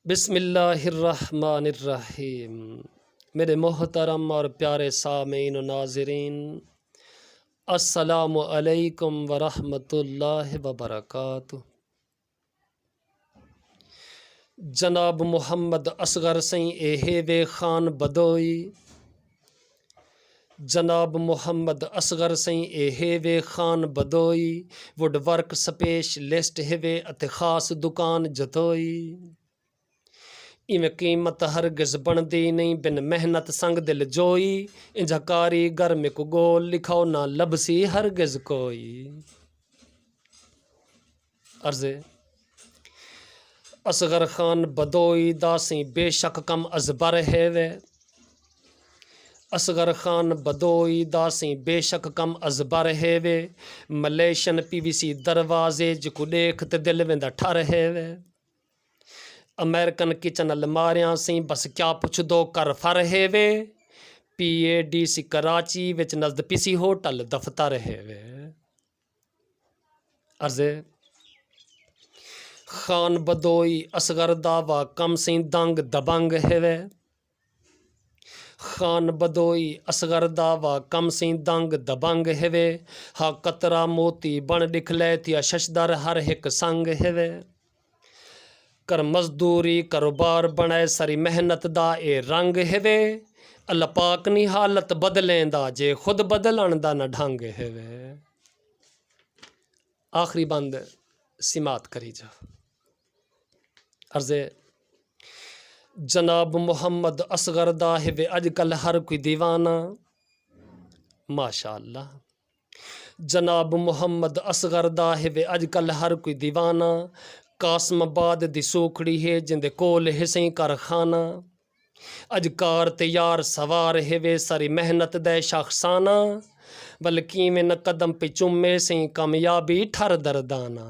बिस्मिल्लाहिर्रहमानिर्रहीम। मेरे मोहतरम और प्यारे सामीन व नाज़रीन, अस्सलामु अलैकुम व रहमतुल्लाहि व बरकातुहू। जनाब मोहम्मद असगर सईं एहेवे खान बदोई, जनाब मोहम्मद असगर सईं एहेवे Khan Badoi, wood work specialist हेवे अते खास दुकान जतोई। इवें कीमत हरगिज़ बनदी नहीं बिन मेहनत संग दिल जोई, इंजा कारीगर में को गोल लिखाओ ना लबसी हरगिज़ कोई। अर्ज़े असगर खान बदोई दासी बेशक कम अजबर हेवे, असगर खान बदोई दासी बेशक कम अजबर हेवे, मलेशियन पीवीसी दरवाजे जिको देखते दिल वेंदा ठर हेवे। अमेरिकन किचन अलमारियां सी बस क्या पुछ दो कर फर हेवे, PADC कराची विच नज़द पिसी होटल दफ्तर हेवे। अर्ज़े खान बदोई असगर दावा कम सी दंग दबंग हेवे, खान बदोई असगर दावा कम सी दंग दबंग हेवे। हा कतरा मोती बन दिखले थिया शशदर हर हिक संग हेवे। कर मजदूरी कारोबार बनाए सारी मेहनत दा ए रंग हेवे, अल्लाह पाक नी हालत बदलेंदा जे खुद बदलन दा न ढंग हेवे। आखिरी बंद सिमात करी जा। अर्ज़े जनाब मोहम्मद असगर दा हेवे अजकल हर कोई दीवाना, माशाअल्लाह। जनाब मोहम्मद असगर दा हेवे अजकल हर कोई दीवाना, कासमाबाद दी सोखड़ी है जिंदे कोल है सही कारखाना। अजकार तैयार सवार हेवे सारी मेहनत दे शख्साना, बल्कि में न कदम पे चुमे सही कामयाबी ठर दरदाना।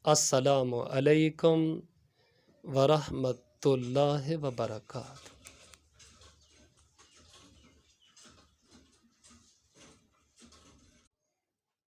अस्सलामु अलैकुम व रहमतुल्लाहि व बरकातुहू।